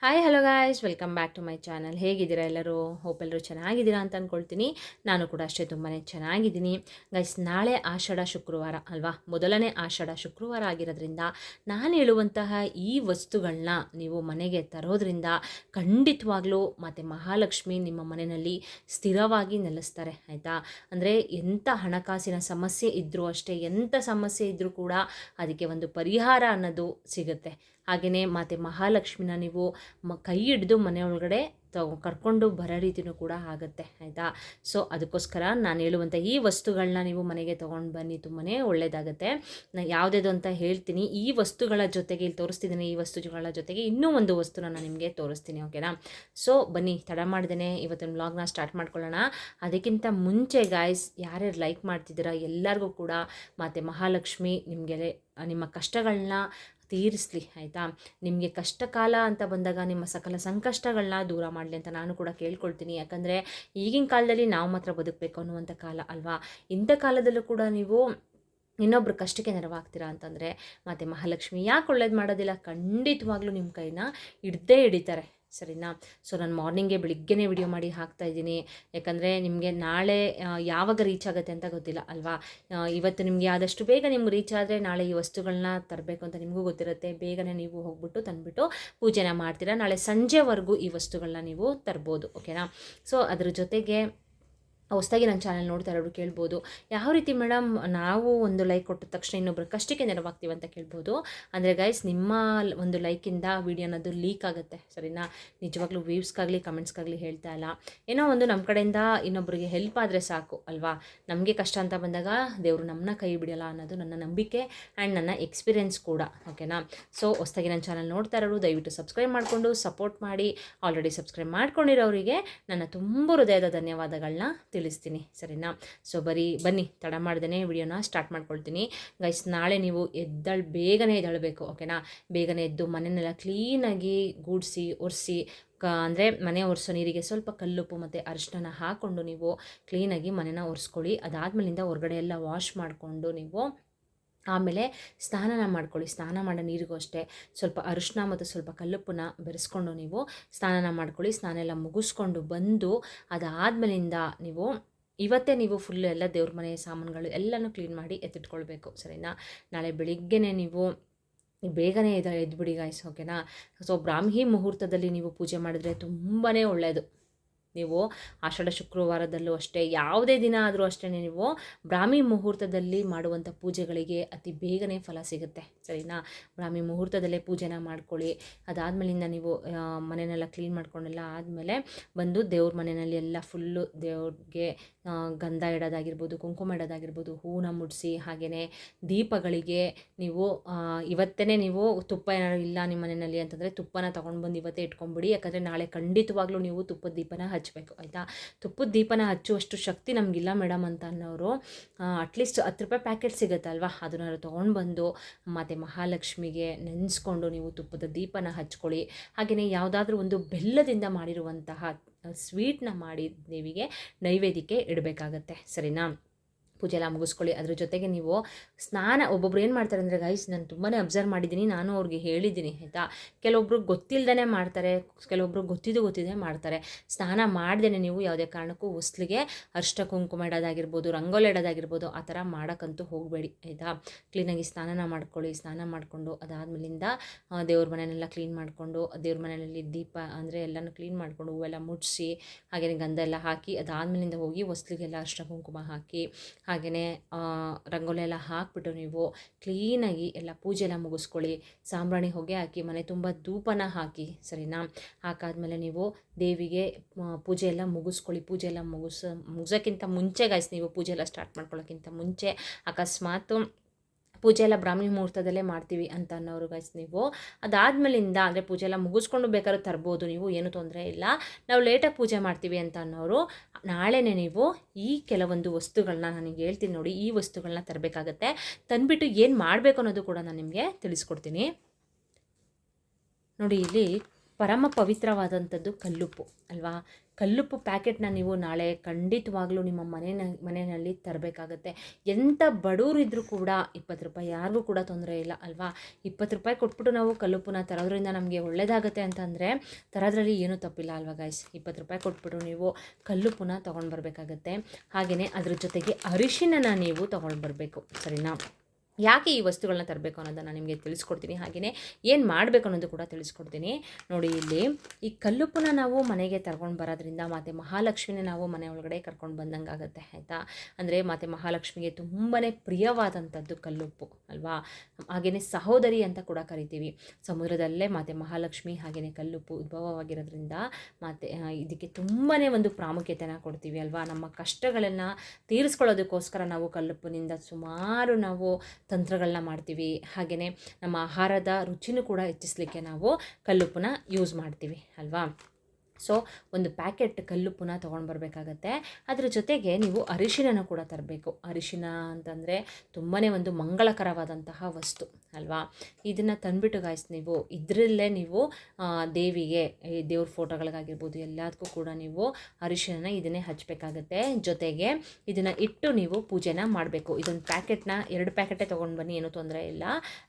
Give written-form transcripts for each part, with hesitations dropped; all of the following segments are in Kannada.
Hi hello guys, welcome back to my channel. ಹೇಗಿದ್ದೀರಾ ಎಲ್ಲರೂ? ಹೋಪ್ ಎಲ್ಲರೂ ಚೆನ್ನಾಗಿದ್ದೀರಾ ಅಂತ ಅಂದ್ಕೊಳ್ತೀನಿ. ನಾನು ಕೂಡ ಅಷ್ಟೇ ತುಂಬಾ ಚೆನ್ನಾಗಿದ್ದೀನಿ ಗೈಸ್. ನಾಳೆ ಆಷಾಢ ಶುಕ್ರವಾರ ಅಲ್ವಾ? ಮೊದಲನೇ ಆಷಾಢ ಶುಕ್ರವಾರ ಆಗಿರೋದ್ರಿಂದ ನಾನು ಹೇಳುವಂತಹ ಈ ವಸ್ತುಗಳನ್ನ ನೀವು ಮನೆಗೆ ತರೋದ್ರಿಂದ ಖಂಡಿತವಾಗ್ಲೂ ಮತ್ತು ಮಹಾಲಕ್ಷ್ಮಿ ನಿಮ್ಮ ಮನೆಯಲ್ಲಿ ಸ್ಥಿರವಾಗಿ ನೆಲೆಸ್ತಾರೆ, ಆಯಿತಾ? ಅಂದರೆ ಎಂಥ ಹಣಕಾಸಿನ ಸಮಸ್ಯೆ ಇದ್ದರೂ ಅಷ್ಟೇ, ಎಂಥ ಸಮಸ್ಯೆ ಇದ್ದರೂ ಕೂಡ ಅದಕ್ಕೆ ಒಂದು ಪರಿಹಾರ ಅನ್ನೋದು ಸಿಗುತ್ತೆ. ಹಾಗೆಯೇ ಮತ್ತು ಮಹಾಲಕ್ಷ್ಮಿನ ನೀವು ಕೈ ಹಿಡಿದು ಮನೆ ಒಳಗಡೆ ಕರ್ಕೊಂಡು ಬರೋ ರೀತಿಯೂ ಕೂಡ ಆಗುತ್ತೆ, ಆಯಿತಾ? ಸೊ ಅದಕ್ಕೋಸ್ಕರ ನಾನು ಹೇಳುವಂಥ ಈ ವಸ್ತುಗಳನ್ನ ನೀವು ಮನೆಗೆ ತೊಗೊಂಡು ಬನ್ನಿ, ತುಂಬಾ ಒಳ್ಳೆಯದಾಗುತ್ತೆ. ನಾನು ಯಾವುದೇದು ಅಂತ ಹೇಳ್ತೀನಿ. ಈ ವಸ್ತುಗಳ ಜೊತೆಗೆ ಇಲ್ಲಿ ತೋರಿಸ್ತಿದ್ದೀನಿ, ಈ ವಸ್ತುಗಳ ಜೊತೆಗೆ ಇನ್ನೂ ಒಂದು ವಸ್ತುನ ನಾನು ನಿಮಗೆ ತೋರಿಸ್ತೀನಿ, ಓಕೆನಾ? ಸೊ ಬನ್ನಿ, ತಡ ಮಾಡ್ದೇ ಇವತ್ತಿನ ವ್ಲಾಗ್ನ ಸ್ಟಾರ್ಟ್ ಮಾಡ್ಕೊಳ್ಳೋಣ. ಅದಕ್ಕಿಂತ ಮುಂಚೆ ಗಾಯ್ಸ್, ಯಾರ್ಯಾರು ಲೈಕ್ ಮಾಡ್ತಿದ್ದೀರಾ ಎಲ್ಲರಿಗೂ ಕೂಡ ಮತ್ತು ಮಹಾಲಕ್ಷ್ಮಿ ನಿಮಗೆ ನಿಮ್ಮ ಕಷ್ಟಗಳನ್ನ ತೀರಿಸಲಿ, ಆಯಿತಾ? ನಿಮಗೆ ಕಷ್ಟ ಕಾಲ ಅಂತ ಬಂದಾಗ ನಿಮ್ಮ ಸಕಲ ಸಂಕಷ್ಟಗಳನ್ನ ದೂರ ಮಾಡಲಿ ಅಂತ ನಾನು ಕೂಡ ಕೇಳ್ಕೊಳ್ತೀನಿ. ಯಾಕಂದರೆ ಈಗಿನ ಕಾಲದಲ್ಲಿ ನಾವು ಮಾತ್ರ ಬದುಕಬೇಕು ಅನ್ನುವಂಥ ಕಾಲ ಅಲ್ವಾ? ಇಂಥ ಕಾಲದಲ್ಲೂ ಕೂಡ ನೀವು ಇನ್ನೊಬ್ರು ಕಷ್ಟಕ್ಕೆ ನೆರವಾಗ್ತೀರಾ ಅಂತಂದರೆ ಮತ್ತು ಮಹಾಲಕ್ಷ್ಮಿ ಯಾಕೆ ಒಳ್ಳೇದು ಮಾಡೋದಿಲ್ಲ? ಖಂಡಿತವಾಗ್ಲೂ ನಿಮ್ಮ ಕೈನ ಹಿಡಿತಾರೆ, ಸರಿನಾ? ಸೊ ನಾನು ಮಾರ್ನಿಂಗೇ ಬೆಳಿಗ್ಗೆನೇ ವಿಡಿಯೋ ಮಾಡಿ ಹಾಕ್ತಾಯಿದ್ದೀನಿ. ಯಾಕಂದರೆ ನಿಮಗೆ ನಾಳೆ ಯಾವಾಗ ರೀಚ್ ಆಗುತ್ತೆ ಅಂತ ಗೊತ್ತಿಲ್ಲ ಅಲ್ವಾ? ಇವತ್ತು ನಿಮಗೆ ಆದಷ್ಟು ಬೇಗ ನಿಮ್ಗೆ ರೀಚ್ ಆದರೆ ನಾಳೆ ಈ ವಸ್ತುಗಳನ್ನ ತರಬೇಕು ಅಂತ ನಿಮಗೂ ಗೊತ್ತಿರುತ್ತೆ. ಬೇಗನೆ ನೀವು ಹೋಗ್ಬಿಟ್ಟು ತಂದುಬಿಟ್ಟು ಪೂಜೆನ ಮಾಡ್ತೀರಾ. ನಾಳೆ ಸಂಜೆವರೆಗೂ ಈ ವಸ್ತುಗಳನ್ನ ನೀವು ತರ್ಬೋದು, ಓಕೆನಾ? ಸೊ ಅದ್ರ ಜೊತೆಗೆ ಹೊಸದಾಗಿ ನನ್ನ ಚಾನಲ್ ನೋಡ್ತಾ ಇರೋರು ಕೇಳ್ಬೋದು, ಯಾವ ರೀತಿ ಮೇಡಮ್ ನಾವು ಒಂದು ಲೈಕ್ ಕೊಟ್ಟ ತಕ್ಷಣ ಇನ್ನೊಬ್ರು ಕಷ್ಟಕ್ಕೆ ನೆರವಾಗ್ತೀವಿ ಅಂತ ಕೇಳ್ಬೋದು. ಅಂದರೆ ಗೈಸ್, ನಿಮ್ಮ ಒಂದು ಲೈಕಿಂದ ವೀಡಿಯೋ ಅನ್ನೋದು ಲೀಕ್ ಆಗುತ್ತೆ, ಸರಿನಾ? ನಿಜವಾಗ್ಲೂ ವ್ಯೂಸ್ಗಾಗಲಿ ಕಮೆಂಟ್ಸ್ಗಾಗಲಿ ಹೇಳ್ತಾ ಇಲ್ಲ. ಏನೋ ಒಂದು ನಮ್ಮ ಕಡೆಯಿಂದ ಇನ್ನೊಬ್ಬರಿಗೆ ಹೆಲ್ಪ್ ಆದರೆ ಸಾಕು ಅಲ್ವಾ? ನಮಗೆ ಕಷ್ಟ ಅಂತ ಬಂದಾಗ ದೇವರು ನಮ್ಮನ್ನ ಕೈ ಬಿಡೋಲ್ಲ ಅನ್ನೋದು ನನ್ನ ನಂಬಿಕೆ ಆ್ಯಂಡ್ ನನ್ನ ಎಕ್ಸ್ಪೀರಿಯೆನ್ಸ್ ಕೂಡ, ಓಕೆನಾ? ಸೊ ಹೊಸದಾಗಿ ನನ್ನ ಚಾನಲ್ ನೋಡ್ತಾ ಇರೋರು ದಯವಿಟ್ಟು ಸಬ್ಸ್ಕ್ರೈಬ್ ಮಾಡಿಕೊಂಡು ಸಪೋರ್ಟ್ ಮಾಡಿ. ಆಲ್ರೆಡಿ ಸಬ್ಸ್ಕ್ರೈಬ್ ಮಾಡ್ಕೊಂಡಿರೋರಿಗೆ ನನ್ನ ತುಂಬ ಹೃದಯದ ಧನ್ಯವಾದಗಳನ್ನ ತಿಳಿಸ್ತೀನಿ, ಸರಿನಾ? ಸೊ ಬನ್ನಿ, ತಡ ಮಾಡ್ದೇ ವಿಡಿಯೋನ ಸ್ಟಾರ್ಟ್ ಮಾಡ್ಕೊಳ್ತೀನಿ ಗೈಸ್. ನಾಳೆ ನೀವು ಬೇಗನೆ ಎದ್ದೇಳಬೇಕು, ಓಕೆನಾ? ಬೇಗನೆ ಎದ್ದು ಮನೆಯನ್ನೆಲ್ಲ ಕ್ಲೀನಾಗಿ ಗೂಡಿಸಿ ಒರೆಸಿ ಅಂದರೆ ಮನೆ ಒರೆಸೋ ನೀರಿಗೆ ಸ್ವಲ್ಪ ಕಲ್ಲುಪ್ಪು ಮತ್ತು ಅರಿಶಿನ ಹಾಕ್ಕೊಂಡು ನೀವು ಕ್ಲೀನಾಗಿ ಮನೆನ ಒರೆಸ್ಕೊಳ್ಳಿ. ಅದಾದಮೇಲಿಂದ ಹೊರಗಡೆ ಎಲ್ಲ ವಾಶ್ ಮಾಡಿಕೊಂಡು ನೀವು ಆಮೇಲೆ ಸ್ನಾನ ಮಾಡ್ಕೊಳ್ಳಿ. ಸ್ನಾನ ಮಾಡೋ ನೀರಿಗೂ ಅಷ್ಟೇ ಸ್ವಲ್ಪ ಅರಿಶಿನ ಮತ್ತು ಸ್ವಲ್ಪ ಕಲ್ಲುಪ್ಪನ್ನ ಬೆರೆಸ್ಕೊಂಡು ನೀವು ಸ್ನಾನ ಮಾಡ್ಕೊಳ್ಳಿ. ಸ್ನಾನ ಎಲ್ಲ ಮುಗಿಸ್ಕೊಂಡು ಬಂದು ಅದಾದಮೇಲಿಂದ ನೀವು ಇವತ್ತೇ ನೀವು ಫುಲ್ಲು ಎಲ್ಲ ದೇವ್ರ ಮನೆ ಸಾಮಾನುಗಳು ಎಲ್ಲನೂ ಕ್ಲೀನ್ ಮಾಡಿ ಎತ್ತಿಟ್ಕೊಳ್ಬೇಕು, ಸರಿನಾ? ನಾಳೆ ಬೆಳಿಗ್ಗೆನೇ ನೀವು ಬೇಗನೆ ಎದ್ಬಿಡಿ ಗಾಯ್ಸ್, ಓಕೆನಾ? ಸೊ ಬ್ರಾಹ್ಮಿ ಮುಹೂರ್ತದಲ್ಲಿ ನೀವು ಪೂಜೆ ಮಾಡಿದ್ರೆ ತುಂಬಾ ಒಳ್ಳೆಯದು. ನೀವು ಆಷಾಢ ಶುಕ್ರವಾರದಲ್ಲೂ ಅಷ್ಟೇ, ಯಾವುದೇ ದಿನ ಆದರೂ ಅಷ್ಟೇ, ನೀವು ಬ್ರಾಹ್ಮಿ ಮುಹೂರ್ತದಲ್ಲಿ ಮಾಡುವಂಥ ಪೂಜೆಗಳಿಗೆ ಅತಿ ಬೇಗನೆ ಫಲ ಸಿಗುತ್ತೆ, ಸರಿನಾ? ಬ್ರಾಹ್ಮಿ ಮುಹೂರ್ತದಲ್ಲೇ ಪೂಜೆನ ಮಾಡ್ಕೊಳ್ಳಿ. ಅದಾದಮೇಲಿಂದ ನೀವು ಮನೆಯನ್ನೆಲ್ಲ ಕ್ಲೀನ್ ಮಾಡ್ಕೊಂಡೆಲ್ಲ ಆದಮೇಲೆ ಬಂದು ದೇವ್ರ ಮನೆಯಲ್ಲಿ ಎಲ್ಲ ಫುಲ್ಲು ದೇವ್ರಿಗೆ ಗಂಧ ಇಡೋದಾಗಿರ್ಬೋದು, ಕುಂಕುಮ ಇಡೋದಾಗಿರ್ಬೋದು, ಹೂವನ್ನ ಮುಡಿಸಿ, ಹಾಗೆಯೇ ದೀಪಗಳಿಗೆ ನೀವು ಇವತ್ತೇ ನೀವು ತುಪ್ಪ ಏನಾದ್ರು ಇಲ್ಲ ನಿಮ್ಮ ಮನೆಯಲ್ಲಿ ಅಂತಂದರೆ ತುಪ್ಪನ ತೊಗೊಂಡು ಬಂದು ಇವತ್ತೇ ಇಟ್ಕೊಂಡ್ಬಿಡಿ. ಯಾಕಂದರೆ ನಾಳೆ ಖಂಡಿತವಾಗ್ಲೂ ನೀವು ತುಪ್ಪದ ದೀಪನ ಹಚ್ಚಬೇಕು, ಆಯಿತಾ? ತುಪ್ಪದ ದೀಪನ ಹಚ್ಚುವಷ್ಟು ಶಕ್ತಿ ನಮಗಿಲ್ಲ ಮೇಡಮ್ ಅಂತ ಅನ್ನೋರು ಅಟ್ಲೀಸ್ಟ್ 10 ರೂಪಾಯಿ ಪ್ಯಾಕೆಟ್ ಸಿಗುತ್ತಲ್ವ, ಅದನ್ನಾದ್ರು ತೊಗೊಂಡು ಬಂದು ಮತ್ತು ಮಹಾಲಕ್ಷ್ಮಿಗೆ ನೆನೆಸ್ಕೊಂಡು ನೀವು ತುಪ್ಪದ ದೀಪನ ಹಚ್ಕೊಳ್ಳಿ. ಹಾಗೆಯೇ ಯಾವುದಾದ್ರೂ ಒಂದು ಬೆಲ್ಲದಿಂದ ಮಾಡಿರುವಂತಹ ಸ್ವೀಟ್ನ ಮಾಡಿ ದೇವಿಗೆ ನೈವೇದ್ಯಕ್ಕೆ ಇಡಬೇಕಾಗತ್ತೆ, ಸರಿನಾ? ಪೂಜೆ ಎಲ್ಲ ಮುಗಿಸ್ಕೊಳ್ಳಿ. ಅದ್ರ ಜೊತೆಗೆ ನೀವು ಒಬ್ಬೊಬ್ರು ಏನು ಮಾಡ್ತಾರೆ ಅಂದರೆ ಗೈಸ್, ನಾನು ತುಂಬಾ ಅಬ್ಸರ್ವ್ ಮಾಡಿದ್ದೀನಿ, ನಾನು ಅವ್ರಿಗೆ ಹೇಳಿದ್ದೀನಿ, ಆಯಿತಾ? ಕೆಲವೊಬ್ರು ಗೊತ್ತಿಲ್ಲದೇ ಮಾಡ್ತಾರೆ, ಕೆಲವೊಬ್ರು ಗೊತ್ತಿದೆ ಮಾಡ್ತಾರೆ. ಸ್ನಾನ ಮಾಡ್ದೇ ನೀವು ಯಾವುದೇ ಕಾರಣಕ್ಕೂ ಹೊಸ್ಲಿಗೆ ಅರಿಶಿನ ಕುಂಕುಮ ಇಡೋದಾಗಿರ್ಬೋದು, ರಂಗೋಲಿ ಇಡೋದಾಗಿರ್ಬೋದು, ಆ ಥರ ಮಾಡೋಕ್ಕಂತೂ ಹೋಗಬೇಡಿ, ಆಯಿತಾ? ಕ್ಲೀನಾಗಿ ಸ್ನಾನ ಮಾಡ್ಕೊಳ್ಳಿ. ಸ್ನಾನ ಮಾಡಿಕೊಂಡು ಅದಾದಮೇಲಿಂದ ದೇವ್ರ ಮನೆಯನ್ನೆಲ್ಲ ಕ್ಲೀನ್ ಮಾಡಿಕೊಂಡು ದೇವ್ರ ಮನೆಯಲ್ಲಿ ದೀಪ ಅಂದರೆ ಎಲ್ಲನೂ ಕ್ಲೀನ್ ಮಾಡಿಕೊಂಡು ಹೂವೆಲ್ಲ ಮುಡಿಸಿ ಹಾಗೆಯೇ ಗಂಧ ಎಲ್ಲ ಹಾಕಿ ಅದಾದಮೇಲಿಂದ ಹೋಗಿ ಹೊಸ್ಲಿಗೆಲ್ಲ ಅರಿಶಿನ ಕುಂಕುಮ ಹಾಕಿ ಹಾಗೆಯೇ ರಂಗೋಲಿ ಎಲ್ಲ ಹಾಕಿಬಿಟ್ಟು ನೀವು ಕ್ಲೀನಾಗಿ ಎಲ್ಲ ಪೂಜೆ ಎಲ್ಲ ಮುಗಿಸ್ಕೊಳ್ಳಿ. ಸಾಂಬ್ರಾಣಿ ಹೊಗೆ ಹಾಕಿ ಮನೆ ತುಂಬ ಧೂಪನ ಹಾಕಿ, ಸರಿನಾ? ಹಾಕಾದ್ಮೇಲೆ ನೀವು ದೇವಿಗೆ ಪೂಜೆ ಎಲ್ಲ ಮುಗಿಸ್ಕೊಳ್ಳಿ. ಪೂಜೆ ಎಲ್ಲ ಮುಗಿಸೋಕ್ಕಿಂತ ಮುಂಚೆ ಗಾಯ್ಸ್, ನೀವು ಪೂಜೆ ಎಲ್ಲ ಸ್ಟಾರ್ಟ್ ಮಾಡ್ಕೊಳ್ಳೋಕ್ಕಿಂತ ಮುಂಚೆ ಅಕಸ್ಮಾತ್ ಪೂಜೆ ಎಲ್ಲ ಬ್ರಾಹ್ಮಿ ಮುಹೂರ್ತದಲ್ಲೇ ಮಾಡ್ತೀವಿ ಅಂತ ಅನ್ನೋರು ಗೈಸ್, ನೀವು ಅದಾದಮೇಲಿಂದ ಅಂದರೆ ಪೂಜೆ ಎಲ್ಲ ಮುಗಿಸ್ಕೊಂಡು ಬೇಕಾದ್ರೂ ತರ್ಬೋದು, ನೀವು ಏನೂ ತೊಂದರೆ ಇಲ್ಲ. ನಾವು ಲೇಟಾಗಿ ಪೂಜೆ ಮಾಡ್ತೀವಿ ಅಂತ ಅನ್ನೋರು ನಾಳೆನೇ ನೀವು ಈ ಕೆಲವೊಂದು ವಸ್ತುಗಳನ್ನ ನನಗೆ ಹೇಳ್ತೀನಿ ನೋಡಿ, ಈ ವಸ್ತುಗಳನ್ನ ತರಬೇಕಾಗತ್ತೆ. ತಂದುಬಿಟ್ಟು ಏನು ಮಾಡಬೇಕು ಅನ್ನೋದು ಕೂಡ ನಾನು ನಿಮಗೆ ತಿಳಿಸ್ಕೊಡ್ತೀನಿ ನೋಡಿ. ಇಲ್ಲಿ ಪರಮ ಪವಿತ್ರವಾದಂಥದ್ದು ಕಲ್ಲುಪ್ಪು ಅಲ್ವಾ. ಕಲ್ಲುಪ್ಪು ಪ್ಯಾಕೆಟ್ನ ನೀವು ನಾಳೆ ಖಂಡಿತವಾಗ್ಲೂ ನಿಮ್ಮ ಮನೆಯಲ್ಲಿ ತರಬೇಕಾಗತ್ತೆ. ಎಂಥ ಬಡವರಿದ್ದರೂ ಕೂಡ 20 ರೂಪಾಯಿ ಯಾರಿಗೂ ಕೂಡ ತೊಂದರೆ ಇಲ್ಲ ಅಲ್ವಾ. 20 ರೂಪಾಯಿ ಕೊಟ್ಬಿಟ್ಟು ನಾವು ಕಲ್ಲುಪ್ಪನ್ನ ತರೋದ್ರಿಂದ ನಮಗೆ ಒಳ್ಳೆಯದಾಗತ್ತೆ ಅಂತಂದರೆ ತರೋದ್ರಲ್ಲಿ ಏನೂ ತಪ್ಪಿಲ್ಲ ಅಲ್ವಾ ಗೈಸ್. 20 ರೂಪಾಯಿ ಕೊಟ್ಬಿಟ್ಟು ನೀವು ಕಲ್ಲುಪ್ಪನ್ನ ತೊಗೊಂಡು ಬರಬೇಕಾಗತ್ತೆ. ಹಾಗೆಯೇ ಅದ್ರ ಜೊತೆಗೆ ಅರಿಶಿನ ನೀವು ತೊಗೊಂಡು ಬರಬೇಕು, ಸರಿನಾ. ಯಾಕೆ ಈ ವಸ್ತುಗಳನ್ನ ತರಬೇಕು ಅನ್ನೋದನ್ನು ನಿಮಗೆ ತಿಳಿಸ್ಕೊಡ್ತೀನಿ. ಹಾಗೆಯೇ ಏನು ಮಾಡಬೇಕು ಅನ್ನೋದು ಕೂಡ ತಿಳಿಸ್ಕೊಡ್ತೀನಿ. ನೋಡಿ, ಇಲ್ಲಿ ಈ ಕಲ್ಲುಪ್ಪನ್ನ ನಾವು ಮನೆಗೆ ತರ್ಕೊಂಡು ಬರೋದ್ರಿಂದ ಮತ್ತು ಮಹಾಲಕ್ಷ್ಮಿನೇ ನಾವು ಮನೆ ಒಳಗಡೆ ಕರ್ಕೊಂಡು ಬಂದಂಗೆ ಆಗುತ್ತೆ, ಆಯಿತಾ. ಅಂದರೆ ಮತ್ತು ಮಹಾಲಕ್ಷ್ಮಿಗೆ ತುಂಬಾ ಪ್ರಿಯವಾದಂಥದ್ದು ಕಲ್ಲುಪ್ಪು ಅಲ್ವಾ. ಹಾಗೆಯೇ ಸಹೋದರಿ ಅಂತ ಕೂಡ ಕರಿತೀವಿ. ಸಮುದ್ರದಲ್ಲೇ ಮತ್ತು ಮಹಾಲಕ್ಷ್ಮಿ ಹಾಗೆಯೇ ಕಲ್ಲುಪ್ಪು ಉದ್ಭವವಾಗಿರೋದ್ರಿಂದ ಮತ್ತು ಇದಕ್ಕೆ ತುಂಬಾ ಒಂದು ಪ್ರಾಮುಖ್ಯತೆನ ಕೊಡ್ತೀವಿ ಅಲ್ವಾ. ನಮ್ಮ ಕಷ್ಟಗಳನ್ನು ತೀರಿಸ್ಕೊಳ್ಳೋದಕ್ಕೋಸ್ಕರ ನಾವು ಕಲ್ಲುಪ್ಪಿನಿಂದ ಸುಮಾರು ನಾವು ತಂತ್ರಗಳನ್ನ ಮಾಡ್ತೀವಿ. ಹಾಗೆಯೇ ನಮ್ಮ ಆಹಾರದ ರುಚಿನೂ ಕೂಡ ಹೆಚ್ಚಿಸಲಿಕ್ಕೆ ನಾವು ಕಲ್ಲುಪ್ಪನ್ನ ಯೂಸ್ ಮಾಡ್ತೀವಿ ಅಲ್ವಾ. ಸೊ ಒಂದು ಪ್ಯಾಕೆಟ್ ಕಲ್ಲುಪ್ಪನ್ನ ತೊಗೊಂಡು ಬರಬೇಕಾಗತ್ತೆ. ಅದ್ರ ಜೊತೆಗೆ ನೀವು ಅರಿಶಿನ ಕೂಡ ತರಬೇಕು. ಅರಿಶಿನ ಅಂತಂದರೆ ತುಂಬಾ ಒಂದು ಮಂಗಳಕರವಾದಂತಹ ವಸ್ತು ಅಲ್ವಾ. ಇದನ್ನು ತಂದುಬಿಟ್ಟು ಗಾಯ್ಸ್ ನೀವು ಇದರಲ್ಲೇ ನೀವು ದೇವಿಗೆ ದೇವ್ರ ಫೋಟೋಗಳಿಗಾಗಿರ್ಬೋದು ಎಲ್ಲದಕ್ಕೂ ಕೂಡ ನೀವು ಅರಿಶಿನ ಇದನ್ನೇ ಹಚ್ಚಬೇಕಾಗತ್ತೆ. ಜೊತೆಗೆ ಇದನ್ನು ಇಟ್ಟು ನೀವು ಪೂಜೆನ ಮಾಡಬೇಕು. ಇದೊಂದು ಪ್ಯಾಕೆಟ್ನ 2 ಪ್ಯಾಕೆಟೇ ತೊಗೊಂಡು ಬನ್ನಿ, ಏನೂ ತೊಂದರೆ ಇಲ್ಲ.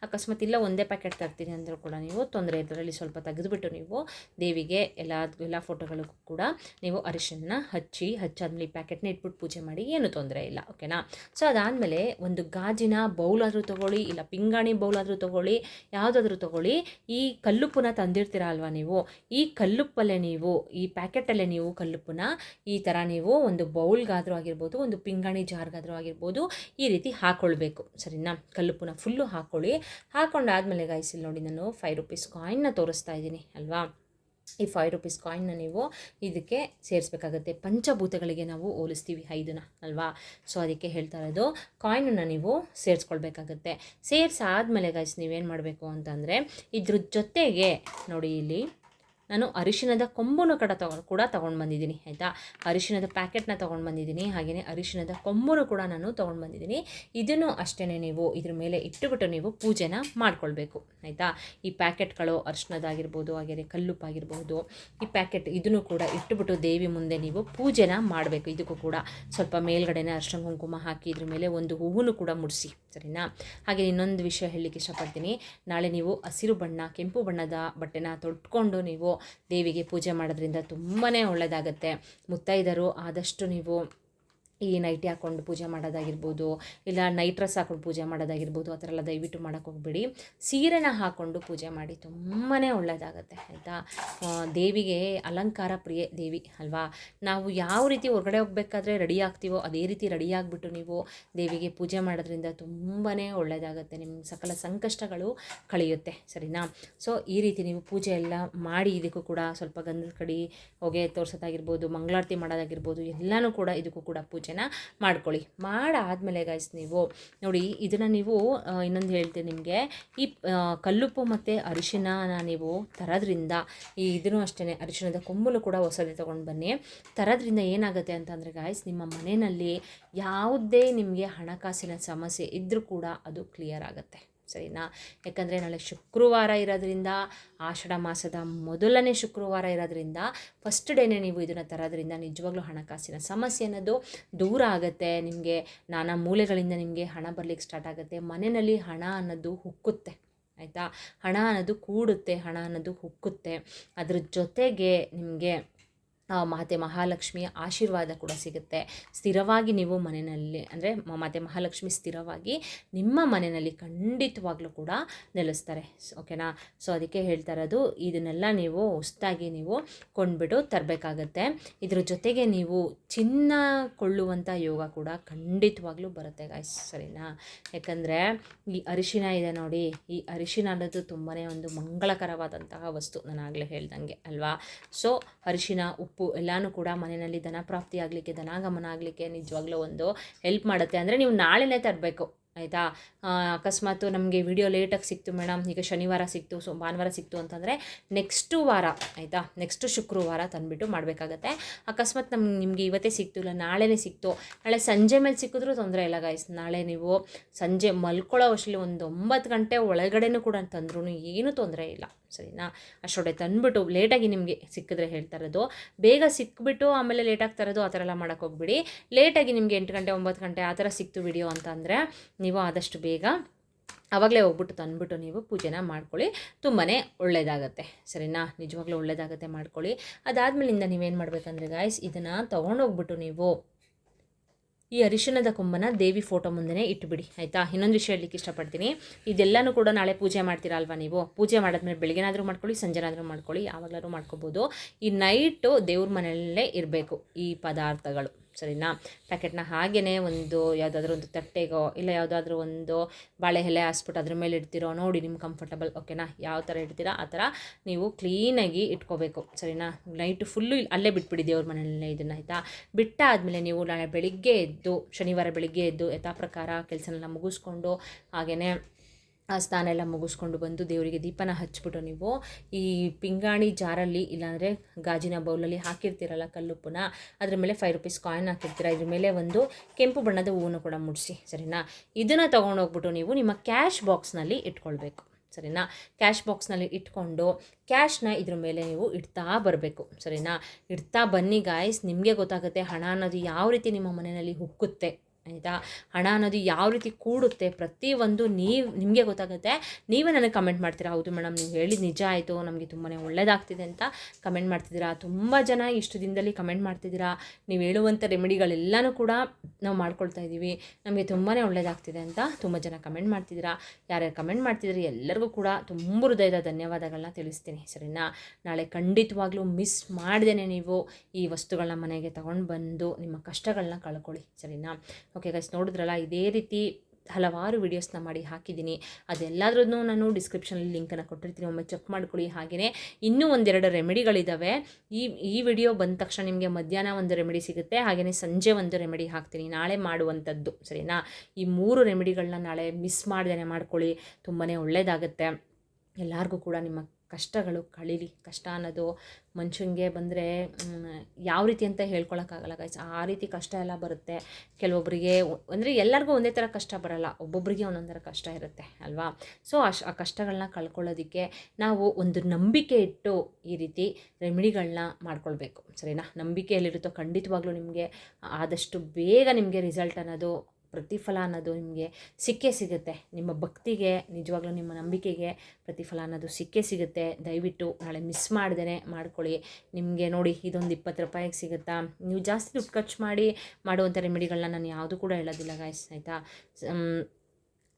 ಅಕಸ್ಮಾತ್ ಇಲ್ಲ ಒಂದೇ ಪ್ಯಾಕೆಟ್ ತರ್ತೀನಿ ಅಂದರೂ ಕೂಡ ನೀವು ತೊಂದರೆ, ಇದರಲ್ಲಿ ಸ್ವಲ್ಪ ತೆಗೆದುಬಿಟ್ಟು ನೀವು ದೇವಿಗೆ ಎಲ್ಲ ಫೋಟೋಗಳಿಗೂ ಕೂಡ ನೀವು ಅರಿಶಿನ ಹಚ್ಚಾದ್ಮೇಲೆ ಈ ಪ್ಯಾಕೆಟ್ನ ಇಟ್ಬಿಟ್ಟು ಪೂಜೆ ಮಾಡಿ, ಏನೂ ತೊಂದರೆ ಇಲ್ಲ, ಓಕೆನಾ. ಸೊ ಅದಾದಮೇಲೆ ಒಂದು ಗಾಜಿನ ಬೌಲಾದರೂ ತೊಗೊಳ್ಳಿ, ಇಲ್ಲ ಪಿಂಗಾಣಿ ಬೌಲಾದರೂ ತೊಗೊಳ್ಳಿ, ಯಾವುದಾದ್ರೂ ತೊಗೊಳ್ಳಿ. ಈ ಕಲ್ಲುಪ್ಪನ್ನ ತಂದಿರ್ತೀರ ಅಲ್ವಾ ನೀವು, ಈ ಕಲ್ಲುಪ್ಪಲ್ಲೇ ನೀವು ಈ ಪ್ಯಾಕೆಟಲ್ಲೇ ನೀವು ಕಲ್ಲುಪ್ಪನ್ನ ಈ ಥರ ನೀವು ಒಂದು ಬೌಲ್ಗಾದರೂ ಆಗಿರ್ಬೋದು, ಒಂದು ಪಿಂಗಾಣಿ ಜಾರ್ಗಾದರೂ ಆಗಿರ್ಬೋದು, ಈ ರೀತಿ ಹಾಕ್ಕೊಳ್ಬೇಕು, ಸರಿನಾ. ಕಲ್ಲುಪ್ಪನ್ನ ಫುಲ್ಲು ಹಾಕ್ಕೊಳ್ಳಿ. ಹಾಕ್ಕೊಂಡಾದ್ಮೇಲೆ ಗೈಸ್ ಇಲ್ಲಿ ನೋಡಿ, ನಾನು 5 ರೂಪೀಸ್ ಕಾಯಿನ್ನ ತೋರಿಸ್ತಾ ಇದ್ದೀನಿ ಅಲ್ವಾ. ಈ 5 ರೂಪೀಸ್ ಕಾಯಿನ್ನ ನೀವು ಇದಕ್ಕೆ ಸೇರಿಸ್ಬೇಕಾಗತ್ತೆ. ಪಂಚಭೂತಗಳಿಗೆ ನಾವು ಹೋಲಿಸ್ತೀವಿ 5ನ ಅಲ್ವಾ. ಸೊ ಅದಕ್ಕೆ ಹೇಳ್ತಾ ಇರೋದು, ಕಾಯಿನನ್ನು ನೀವು ಸೇರಿಸ್ಕೊಳ್ಬೇಕಾಗತ್ತೆ. ಸೇರಿಸಾದ್ಮೇಲೆ ಗೈಸ್ ನೀವೇನು ಮಾಡಬೇಕು ಅಂತಂದರೆ ಇದ್ರ ಜೊತೆಗೆ ನೋಡಿ, ಇಲ್ಲಿ ನಾನು ಅರಿಶಿಣದ ಕೊಂಬನ್ನು ಕೂಡ ತೊಗೊಂಡು ಬಂದಿದ್ದೀನಿ, ಆಯಿತಾ. ಅರಿಶಿಣದ ಪ್ಯಾಕೆಟ್ನ ತೊಗೊಂಡು ಬಂದಿದ್ದೀನಿ, ಹಾಗೆಯೇ ಅರಿಶಿಣದ ಕೊಂಬನ್ನು ಕೂಡ ನಾನು ತೊಗೊಂಡು ಬಂದಿದ್ದೀನಿ. ಇದನ್ನು ಅಷ್ಟೇ ನೀವು ಇದ್ರ ಮೇಲೆ ಇಟ್ಟುಬಿಟ್ಟು ನೀವು ಪೂಜೆನ ಮಾಡ್ಕೊಳ್ಬೇಕು, ಆಯಿತಾ. ಈ ಪ್ಯಾಕೆಟ್ಗಳು ಅರಿಶಿಣದಾಗಿರ್ಬೋದು, ಹಾಗೆಯೇ ಕಲ್ಲುಪ್ಪಾಗಿರ್ಬೋದು, ಈ ಪ್ಯಾಕೆಟ್ ಇದನ್ನು ಕೂಡ ಇಟ್ಟುಬಿಟ್ಟು ದೇವಿ ಮುಂದೆ ನೀವು ಪೂಜೆನ ಮಾಡಬೇಕು. ಇದಕ್ಕೂ ಕೂಡ ಸ್ವಲ್ಪ ಮೇಲ್ಗಡೆನೇ ಅರಿಶಿಣ ಕುಂಕುಮ ಹಾಕಿ ಇದ್ರ ಮೇಲೆ ಒಂದು ಹೂವನ್ನು ಕೂಡ ಮುಡಿಸಿ, ಸರಿನಾ. ಹಾಗೆ ಇನ್ನೊಂದು ವಿಷಯ ಹೇಳಲಿಕ್ಕೆ ಇಷ್ಟಪಡ್ತೀನಿ. ನಾಳೆ ನೀವು ಹಸಿರು ಬಣ್ಣ ಕೆಂಪು ಬಣ್ಣದ ಬಟ್ಟೆನ ತೊಟ್ಕೊಂಡು ನೀವು ದೇವಿಗೆ ಪೂಜೆ ಮಾಡೋದ್ರಿಂದ ತುಂಬಾ ಒಳ್ಳೆಯದಾಗತ್ತೆ. ಮುತ್ತೈದರು ಆದಷ್ಟು ನೀವು ಈ ನೈಟಿ ಹಾಕ್ಕೊಂಡು ಪೂಜೆ ಮಾಡೋದಾಗಿರ್ಬೋದು, ಇಲ್ಲ ನೈಟ್ ಡ್ರೆಸ್ ಹಾಕ್ಕೊಂಡು ಪೂಜೆ ಮಾಡೋದಾಗಿರ್ಬೋದು, ಆ ಥರ ಎಲ್ಲ ದಯವಿಟ್ಟು ಮಾಡೋಕ್ಕೆ ಹೋಗ್ಬೇಡಿ. ಸೀರೆನ ಹಾಕ್ಕೊಂಡು ಪೂಜೆ ಮಾಡಿ, ತುಂಬಾ ಒಳ್ಳೆಯದಾಗತ್ತೆ, ಆಯಿತಾ. ದೇವಿಗೆ ಅಲಂಕಾರ ಪ್ರಿಯೆ ದೇವಿ ಅಲ್ವಾ. ನಾವು ಯಾವ ರೀತಿ ಹೊರಗಡೆ ಹೋಗಬೇಕಾದ್ರೆ ರೆಡಿ ಆಗ್ತೀವೋ ಅದೇ ರೀತಿ ರೆಡಿ ಆಗಿಬಿಟ್ಟು ನೀವು ದೇವಿಗೆ ಪೂಜೆ ಮಾಡೋದ್ರಿಂದ ತುಂಬಾ ಒಳ್ಳೆಯದಾಗತ್ತೆ. ನಿಮ್ಮ ಸಕಲ ಸಂಕಷ್ಟಗಳು ಕಳೆಯುತ್ತೆ, ಸರಿನಾ. ಸೊ ಈ ರೀತಿ ನೀವು ಪೂಜೆ ಎಲ್ಲ ಮಾಡಿ, ಇದಕ್ಕೂ ಕೂಡ ಸ್ವಲ್ಪ ಗಂಧದ ಕಡಿ ಹೊಗೆ ತೋರಿಸೋದಾಗಿರ್ಬೋದು, ಮಂಗಳಾರತಿ ಮಾಡೋದಾಗಿರ್ಬೋದು, ಎಲ್ಲನೂ ಕೂಡ ಇದಕ್ಕೂ ಕೂಡ ಪೂಜೆನ ಮಾಡ್ಕೊಳ್ಳಿ. ಮಾಡಾದಮೇಲೆ ಗೈಸ್ ನೀವು ನೋಡಿ, ಇದನ್ನು ನೀವು ಇನ್ನೊಂದು ಹೇಳ್ತೀನಿ ನಿಮಗೆ, ಈ ಕಲ್ಲುಪ್ಪು ಮತ್ತು ಅರಿಶಿನ ನೀವು ತರೋದ್ರಿಂದ ಇದನ್ನು ಅಷ್ಟೇ ಅರಿಶಿಣದ ಕೊಂಬನ್ನು ಕೂಡ ಹೊಸದೇ ತೊಗೊಂಡು ಬನ್ನಿ. ತರೋದ್ರಿಂದ ಏನಾಗುತ್ತೆ ಅಂತಂದರೆ ಗೈಸ್, ನಿಮ್ಮ ಮನೆಯಲ್ಲಿ ಯಾವುದೇ ನಿಮಗೆ ಹಣಕಾಸಿನ ಸಮಸ್ಯೆ ಇದ್ದರೂ ಕೂಡ ಅದು ಕ್ಲಿಯರ್ ಆಗುತ್ತೆ, ಸರಿನಾ. ಯಾಕಂದರೆ ನಾಳೆ ಶುಕ್ರವಾರ ಇರೋದ್ರಿಂದ, ಆಷಾಢ ಮಾಸದ ಮೊದಲನೇ ಶುಕ್ರವಾರ ಇರೋದ್ರಿಂದ ಫಸ್ಟ್ ಡೇನೇ ನೀವು ಇದನ್ನು ತರೋದ್ರಿಂದ ನಿಜವಾಗ್ಲೂ ಹಣಕಾಸಿನ ಸಮಸ್ಯೆ ಅನ್ನೋದು ದೂರ ಆಗುತ್ತೆ. ನಿಮಗೆ ನಾನಾ ಮೂಲೆಗಳಿಂದ ನಿಮಗೆ ಹಣ ಬರಲಿಕ್ಕೆ ಸ್ಟಾರ್ಟ್ ಆಗುತ್ತೆ. ಮನೆಯಲ್ಲಿ ಹಣ ಅನ್ನೋದು ಹುಕ್ಕುತ್ತೆ, ಆಯಿತಾ. ಹಣ ಅನ್ನೋದು ಕೂಡುತ್ತೆ, ಹಣ ಅನ್ನೋದು ಹುಕ್ಕುತ್ತೆ. ಅದ್ರ ಜೊತೆಗೆ ನಿಮಗೆ ಮಾತೆ ಮಹಾಲಕ್ಷ್ಮಿಯ ಆಶೀರ್ವಾದ ಕೂಡ ಸಿಗುತ್ತೆ. ಸ್ಥಿರವಾಗಿ ನೀವು ಮನೆಯಲ್ಲಿ ಅಂದರೆ ಮಾತೆ ಮಹಾಲಕ್ಷ್ಮಿ ಸ್ಥಿರವಾಗಿ ನಿಮ್ಮ ಮನೆಯಲ್ಲಿ ಖಂಡಿತವಾಗ್ಲೂ ಕೂಡ ನೆಲೆಸ್ತಾರೆ, ಓಕೆನಾ. ಸೊ ಅದಕ್ಕೆ ಹೇಳ್ತಾ ಇರೋದು, ಇದನ್ನೆಲ್ಲ ನೀವು ಹೊಸದಾಗಿ ನೀವು ಕೊಂಡ್ಬಿಟ್ಟು ತರಬೇಕಾಗತ್ತೆ. ಇದ್ರ ಜೊತೆಗೆ ನೀವು ಚಿನ್ನ ಕೊಳ್ಳುವಂಥ ಯೋಗ ಕೂಡ ಖಂಡಿತವಾಗ್ಲೂ ಬರುತ್ತೆ ಗಾಯ್ಸ್, ಸರಿನಾ. ಯಾಕಂದರೆ ಈ ಅರಿಶಿನ ಇದೆ ನೋಡಿ, ಈ ಅರಿಶಿನ ಅನ್ನೋದು ತುಂಬಾ ಒಂದು ಮಂಗಳಕರವಾದಂತಹ ವಸ್ತು, ನಾನು ಆಗಲೇ ಹೇಳ್ದಂಗೆ ಅಲ್ವಾ. ಸೊ ಅರಿಶಿನ ಉಪ್ಪು ಎಲ್ಲನೂ ಕೂಡ ಮನೆಯಲ್ಲಿ ಧನ ಪ್ರಾಪ್ತಿ ಆಗಲಿಕ್ಕೆ, ಧನಾಗಮನ ಆಗಲಿಕ್ಕೆ ನಿಜವಾಗ್ಲೂ ಒಂದು ಹೆಲ್ಪ್ ಮಾಡುತ್ತೆ. ಅಂದರೆ ನೀವು ನಾಳೆನೇ ತರಬೇಕು, ಆಯಿತಾ. ಅಕಸ್ಮಾತ್ ನಮಗೆ ವಿಡಿಯೋ ಲೇಟಾಗಿ ಸಿಕ್ತು ಮೇಡಮ್, ಈಗ ಶನಿವಾರ ಸಿಕ್ತು, ಭಾನುವಾರ ಸಿಕ್ತು ಅಂತಂದರೆ ನೆಕ್ಸ್ಟು ವಾರ, ಆಯಿತಾ, ನೆಕ್ಸ್ಟು ಶುಕ್ರವಾರ ತಂದುಬಿಟ್ಟು ಮಾಡಬೇಕಾಗತ್ತೆ. ಅಕಸ್ಮಾತ್ ನಿಮಗೆ ಇವತ್ತೇ ಸಿಕ್ತು, ಇಲ್ಲ ನಾಳೆನೇ ಸಿಕ್ತು, ನಾಳೆ ಸಂಜೆ ಮೇಲೆ ಸಿಕ್ಕಿದ್ರೂ ತೊಂದರೆ ಇಲ್ಲ ಗಾಯ್ಸ್. ನಾಳೆ ನೀವು ಸಂಜೆ ಮಲ್ಕೊಳ್ಳೋ ಅಷ್ಟರಲ್ಲಿ ಒಂದು 9 ಗಂಟೆ ಒಳಗಡೆನೂ ಕೂಡ ತಂದ್ರೂ ಏನೂ ತೊಂದರೆ ಇಲ್ಲ, ಸರಿನಾ. ಅಷ್ಟೊಡೆ ತಂದುಬಿಟ್ಟು ಲೇಟಾಗಿ ನಿಮಗೆ ಸಿಕ್ಕಿದ್ರೆ ಹೇಳ್ತಾ ಇರೋದು, ಬೇಗ ಸಿಕ್ಬಿಟ್ಟು ಆಮೇಲೆ ಲೇಟಾಗಿ ತರೋದು ಆ ಥರ ಎಲ್ಲ ಮಾಡೋಕ್ಕೆ ಹೋಗ್ಬಿಡಿ. ಲೇಟಾಗಿ ನಿಮಗೆ 8 ಗಂಟೆ 9 ಗಂಟೆ ಆ ಥರ ಸಿಕ್ತು ವಿಡಿಯೋ ಅಂತ ಅಂದರೆ ನೀವು ಆದಷ್ಟು ಬೇಗ ಆವಾಗಲೇ ಹೋಗ್ಬಿಟ್ಟು ತಂದುಬಿಟ್ಟು ನೀವು ಪೂಜೆನ ಮಾಡ್ಕೊಳ್ಳಿ, ತುಂಬಾ ಒಳ್ಳೆಯದಾಗತ್ತೆ ಸರಿನಾ. ನಿಜವಾಗ್ಲೂ ಒಳ್ಳೆಯದಾಗತ್ತೆ, ಮಾಡ್ಕೊಳ್ಳಿ. ಅದಾದಮೇಲಿಂದ ನೀವೇನು ಮಾಡಬೇಕಂದ್ರೆ ಗಾಯ್ಸ್, ಇದನ್ನು ತೊಗೊಂಡೋಗ್ಬಿಟ್ಟು ನೀವು ಈ ಅರಿಶಿಣದ ಕೊಂಬನ ದೇವಿ ಫೋಟೋ ಮುಂದೆ ಇಟ್ಟುಬಿಡಿ ಆಯಿತಾ. ಇನ್ನೊಂದು ವಿಷಯ ಹೇಳಲಿಕ್ಕೆ ಇಷ್ಟಪಡ್ತೀನಿ, ಇದೆಲ್ಲನೂ ಕೂಡ ನಾಳೆ ಪೂಜೆ ಮಾಡ್ತೀರಾ ಅಲ್ವಾ ನೀವು. ಪೂಜೆ ಮಾಡಾದ್ಮೇಲೆ ಬೆಳಗ್ಗೆನಾದರೂ ಮಾಡ್ಕೊಳ್ಳಿ, ಸಂಜೆನಾದರೂ ಮಾಡ್ಕೊಳ್ಳಿ, ಯಾವಾಗಲಾದ್ರೂ ಮಾಡ್ಕೋಬೋದು. ಈ ನೈಟು ದೇವ್ರ ಮನೆಯಲ್ಲೇ ಇರಬೇಕು ಈ ಪದಾರ್ಥಗಳು ಸರಿನಾ. ಪ್ಯಾಕೆಟ್ನ ಹಾಗೇ ಒಂದು ಯಾವುದಾದ್ರೂ ಒಂದು ತಟ್ಟೆಗೋ ಇಲ್ಲ ಯಾವುದಾದ್ರೂ ಒಂದು ಬಾಳೆ ಎಲೆ ಹಾಸ್ಬಿಟ್ಟು ಅದ್ರ ಮೇಲೆ ಇಡ್ತಿರೋ ನೋಡಿ, ನಿಮ್ಗೆ ಕಂಫರ್ಟಬಲ್ ಓಕೆನಾ. ಯಾವ ಥರ ಇಡ್ತೀರಾ ಆ ಥರ ನೀವು ಕ್ಲೀನಾಗಿ ಇಟ್ಕೋಬೇಕು ಸರಿನಾ. ನೈಟು ಫುಲ್ಲು ಅಲ್ಲೇ ಬಿಟ್ಬಿಡಿ ದೇವ್ರ ಮನೆಯಲ್ಲೇ ಇದನ್ನು ಆಯಿತಾ. ಬಿಟ್ಟಾದಮೇಲೆ ನೀವು ನಾಳೆ ಬೆಳಿಗ್ಗೆ ಎದ್ದು, ಶನಿವಾರ ಬೆಳಿಗ್ಗೆ ಎದ್ದು ಯಥಾ ಪ್ರಕಾರ ಕೆಲಸನೆಲ್ಲ ಮುಗಿಸ್ಕೊಂಡು ಹಾಗೆಯೇ ಆ ಸ್ನಾನ ಎಲ್ಲ ಮುಗಿಸ್ಕೊಂಡು ಬಂದು ದೇವರಿಗೆ ದೀಪನ ಹಚ್ಬಿಟ್ಟು ನೀವು ಈ ಪಿಂಗಾಣಿ ಜಾರಲ್ಲಿ ಇಲ್ಲಾಂದರೆ ಗಾಜಿನ ಬೌಲಲ್ಲಿ ಹಾಕಿರ್ತೀರಲ್ಲ ಕಲ್ಲುಪ್ಪನ್ನ, ಅದ್ರ ಮೇಲೆ 5 ರೂಪೀಸ್ ಕಾಯಿನ್ ಹಾಕಿರ್ತೀರ, ಇದ್ರ ಮೇಲೆ ಒಂದು ಕೆಂಪು ಬಣ್ಣದ ಹೂವನ್ನು ಕೂಡ ಮುಡಿಸಿ ಸರಿನಾ. ಇದನ್ನು ತೊಗೊಂಡೋಗ್ಬಿಟ್ಟು ನೀವು ನಿಮ್ಮ ಕ್ಯಾಶ್ ಬಾಕ್ಸ್ನಲ್ಲಿ ಇಟ್ಕೊಳ್ಬೇಕು ಸರಿನಾ. ಕ್ಯಾಶ್ ಬಾಕ್ಸ್ನಲ್ಲಿ ಇಟ್ಕೊಂಡು ಕ್ಯಾಶ್ನ ಇದ್ರ ಮೇಲೆ ನೀವು ಇಡ್ತಾ ಬರಬೇಕು ಸರಿನಾ. ಇಡ್ತಾ ಬನ್ನಿ ಗಾಯ್ಸ್, ನಿಮಗೆ ಗೊತ್ತಾಗುತ್ತೆ ಹಣ ಅನ್ನೋದು ಯಾವ ರೀತಿ ನಿಮ್ಮ ಮನೆಯಲ್ಲಿ ಹುಕ್ಕುತ್ತೆ ಆಯಿತಾ. ಹಣ ಅನ್ನೋದು ಯಾವ ರೀತಿ ಕೂಡುತ್ತೆ ಪ್ರತಿಯೊಂದು ನಿಮಗೆ ಗೊತ್ತಾಗುತ್ತೆ. ನೀವೇ ನನಗೆ ಕಮೆಂಟ್ ಮಾಡ್ತೀರಾ, ಹೌದು ಮೇಡಮ್ ನೀವು ಹೇಳಿದ ನಿಜ ಆಯಿತು, ನಮಗೆ ತುಂಬಾ ಒಳ್ಳೆಯದಾಗ್ತಿದೆ ಅಂತ ಕಮೆಂಟ್ ಮಾಡ್ತಿದ್ದೀರಾ. ತುಂಬ ಜನ ಇಷ್ಟು ದಿನದಲ್ಲಿ ಕಮೆಂಟ್ ಮಾಡ್ತಿದ್ದೀರಾ. ನೀವು ಹೇಳುವಂಥ ರೆಮಿಡಿಗಳೆಲ್ಲನೂ ಕೂಡ ನಾವು ಮಾಡ್ಕೊಳ್ತಾ ಇದ್ದೀವಿ, ನಮಗೆ ತುಂಬಾ ಒಳ್ಳೆಯದಾಗ್ತಿದೆ ಅಂತ ತುಂಬ ಜನ ಕಮೆಂಟ್ ಮಾಡ್ತಿದ್ದೀರಾ. ಯಾರ್ಯಾರು ಕಮೆಂಟ್ ಮಾಡ್ತಿದ್ದೀರಿ ಎಲ್ಲರಿಗೂ ಕೂಡ ತುಂಬ ಹೃದಯದ ಧನ್ಯವಾದಗಳನ್ನ ತಿಳಿಸ್ತೀನಿ ಸರಿನಾ. ನಾಳೆ ಖಂಡಿತವಾಗ್ಲೂ ಮಿಸ್ ಮಾಡ್ದೇ ನೀವು ಈ ವಸ್ತುಗಳನ್ನ ಮನೆಗೆ ತಗೊಂಡು ಬಂದು ನಿಮ್ಮ ಕಷ್ಟಗಳನ್ನ ಕಳ್ಕೊಳ್ಳಿ ಸರಿನಾ. ಓಕೆ ಗೈಸ್, ನೋಡಿದ್ರಲ್ಲ, ಇದೇ ರೀತಿ ಹಲವಾರು ವೀಡಿಯೋಸ್ನ ಮಾಡಿ ಹಾಕಿದ್ದೀನಿ. ಅದೆಲ್ಲದ್ರೂ ನಾನು ಲಿಂಕನ್ನು ಕೊಟ್ಟಿರ್ತೀನಿ, ಒಮ್ಮೆ ಚೆಕ್ ಮಾಡ್ಕೊಳ್ಳಿ. ಹಾಗೆಯೇ ಇನ್ನೂ 1-2 ರೆಮಿಡಿಗಳಿದ್ದಾವೆ. ಈ ವಿಡಿಯೋ ಬಂದ ತಕ್ಷಣ ನಿಮಗೆ ಮಧ್ಯಾಹ್ನ ಒಂದು ರೆಮಿಡಿ ಸಿಗುತ್ತೆ, ಹಾಗೆಯೇ ಸಂಜೆ ಒಂದು ರೆಮಿಡಿ ಹಾಕ್ತೀನಿ ನಾಳೆ ಮಾಡುವಂಥದ್ದು ಸರಿನಾ. ಈ 3 ರೆಮಿಡಿಗಳನ್ನ ನಾಳೆ ಮಿಸ್ ಮಾಡ್ದೇ ಮಾಡ್ಕೊಳ್ಳಿ, ತುಂಬಾ ಒಳ್ಳೆಯದಾಗುತ್ತೆ. ಎಲ್ಲರಿಗೂ ಕೂಡ ನಿಮ್ಮ ಕಷ್ಟಗಳು ಕಳೀಲಿ. ಕಷ್ಟ ಅನ್ನೋದು ಮನುಷ್ಯನಿಗೆ ಬಂದರೆ ಯಾವ ರೀತಿ ಅಂತ ಹೇಳ್ಕೊಳಕ್ಕಾಗಲ್ಲ ಗೈಸ್, ಆ ರೀತಿ ಕಷ್ಟ ಎಲ್ಲ ಬರುತ್ತೆ. ಕೆಲವೊಬ್ಬರಿಗೆ ಅಂದರೆ ಎಲ್ಲರಿಗೂ ಒಂದೇ ಥರ ಕಷ್ಟ ಬರಲ್ಲ, ಒಬ್ಬೊಬ್ಬರಿಗೆ ಒಂದೊಂದು ಥರ ಕಷ್ಟ ಇರುತ್ತೆ ಅಲ್ವಾ. ಸೊ ಆ ಕಷ್ಟಗಳನ್ನ ಕಳ್ಕೊಳ್ಳೋದಕ್ಕೆ ನಾವು ಒಂದು ನಂಬಿಕೆ ಇಟ್ಟು ಈ ರೀತಿ ರೆಮಿಡಿಗಳನ್ನ ಮಾಡ್ಕೊಳ್ಬೇಕು ಸರಿನಾ. ನಂಬಿಕೆಯಲ್ಲಿರುತ್ತೋ ಖಂಡಿತವಾಗ್ಲೂ ನಿಮಗೆ ಆದಷ್ಟು ಬೇಗ ನಿಮಗೆ ರಿಸಲ್ಟ್ ಅನ್ನೋದು, ಪ್ರತಿಫಲ ಅನ್ನೋದು ನಿಮಗೆ ಸಿಕ್ಕೇ ಸಿಗುತ್ತೆ. ನಿಮ್ಮ ಭಕ್ತಿಗೆ, ನಿಜವಾಗ್ಲೂ ನಿಮ್ಮ ನಂಬಿಕೆಗೆ ಪ್ರತಿಫಲ ಅನ್ನೋದು ಸಿಕ್ಕೇ ಸಿಗುತ್ತೆ. ದಯವಿಟ್ಟು ನಾಳೆ ಮಿಸ್ ಮಾಡ್ದೇ ಮಾಡ್ಕೊಳ್ಳಿ. ನಿಮಗೆ ನೋಡಿ, ಇದೊಂದು 20 ರೂಪಾಯಿಗೆ ಸಿಗುತ್ತಾ. ನೀವು ಜಾಸ್ತಿ ದುಡ್ಡು ಖರ್ಚು ಮಾಡಿ ಮಾಡುವಂಥ ರೆಮಿಡಿಗಳನ್ನ ನಾನು ಯಾವುದೂ ಕೂಡ ಹೇಳೋದಿಲ್ಲ ಗಾಯ್ಸ್ ಆಯಿತಾ.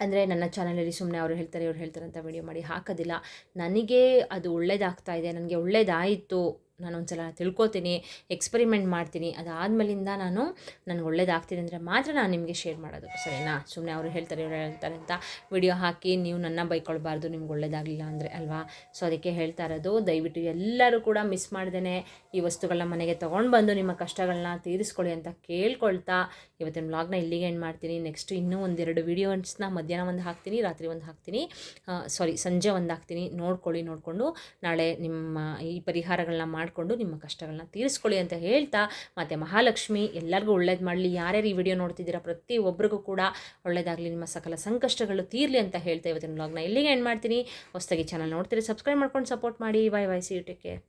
ಅಂದರೆ ನನ್ನ ಚಾನಲಲ್ಲಿ ಸುಮ್ಮನೆ ಅವ್ರು ಹೇಳ್ತಾರೆ ಅಂತ ವಿಡಿಯೋ ಮಾಡಿ ಹಾಕೋದಿಲ್ಲ. ನನಗೆ ಅದು ಒಳ್ಳೇದಾಗ್ತಾ ಇದೆ, ನನಗೆ ಒಳ್ಳೇದಾಯಿತು, ನಾನೊಂದು ಸಲ ತಿಳ್ಕೊತೀನಿ, ಎಕ್ಸ್ಪರಿಮೆಂಟ್ ಮಾಡ್ತೀನಿ, ಅದಾದಮೇಲಿಂದ ನನಗೆ ಒಳ್ಳೇದಾಗ್ತಿದೆ ಅಂದರೆ ಮಾತ್ರ ನಾನು ನಿಮಗೆ ಶೇರ್ ಮಾಡೋದು ಸರಿನಾ. ಸುಮ್ಮನೆ ಅವರು ಹೇಳ್ತಾರೆ ಅಂತ ವಿಡಿಯೋ ಹಾಕಿ ನೀವು ನನ್ನ ಬೈಕೊಳ್ಬಾರ್ದು, ನಿಮ್ಗೆ ಒಳ್ಳೇದಾಗಲಿಲ್ಲ ಅಂದರೆ ಅಲ್ವಾ. ಸೊ ಅದಕ್ಕೆ ಹೇಳ್ತಾ ಇರೋದು, ದಯವಿಟ್ಟು ಎಲ್ಲರೂ ಕೂಡ ಮಿಸ್ ಮಾಡ್ದೇ ಈ ವಸ್ತುಗಳನ್ನ ಮನೆಗೆ ತೊಗೊಂಡು ಬಂದು ನಿಮ್ಮ ಕಷ್ಟಗಳನ್ನ ತೀರಿಸ್ಕೊಳ್ಳಿ ಅಂತ ಕೇಳ್ಕೊಳ್ತಾ ಇವತ್ತಿನ ವ್ಲಾಗ್ನ ಇಲ್ಲಿಗೆ ಎಂಡ್ ಮಾಡ್ತೀನಿ. ನೆಕ್ಸ್ಟ್ ಇನ್ನೂ 1-2 ವೀಡಿಯೋಸ್ನ ಮಧ್ಯಾಹ್ನ ಒಂದು ಹಾಕ್ತೀನಿ, ರಾತ್ರಿ ಒಂದು ಹಾಕ್ತೀನಿ, ಸಂಜೆ ಒಂದು ಹಾಕ್ತೀನಿ. ನೋಡಿಕೊಂಡು ನಾಳೆ ನಿಮ್ಮ ಈ ಪರಿಹಾರಗಳನ್ನ ಮಾಡಿಕೊಂಡು ನಿಮ್ಮ ಕಷ್ಟಗಳನ್ನ ತೀರಿಸ್ಕೊಳ್ಳಿ ಅಂತ ಹೇಳ್ತಾ, ಮತ್ತು ಮಹಾಲಕ್ಷ್ಮಿ ಎಲ್ಲರಿಗೂ ಒಳ್ಳೇದು ಮಾಡಲಿ. ಯಾರ್ಯಾರು ಈ ವಿಡಿಯೋ ನೋಡ್ತಿದ್ದೀರಾ ಪ್ರತಿಯೊಬ್ಬರಿಗೂ ಕೂಡ ಒಳ್ಳೇದಾಗಲಿ, ನಿಮ್ಮ ಸಕಲ ಸಂಕಷ್ಟಗಳು ತೀರಲಿ ಅಂತ ಹೇಳ್ತಾ ಇವತ್ತಿನ ವ್ಲಾಗ್ನ ಇಲ್ಲಿಗೆ ಎಂಡ್ ಮಾಡ್ತೀನಿ. ಹೊಸದಾಗಿ ಚಾನಲ್ ನೋಡ್ತೀರಿ, ಸಬ್ಸ್ಕ್ರೈಬ್ ಮಾಡ್ಕೊಂಡು ಸಪೋರ್ಟ್ ಮಾಡಿ. Bye see you, take care.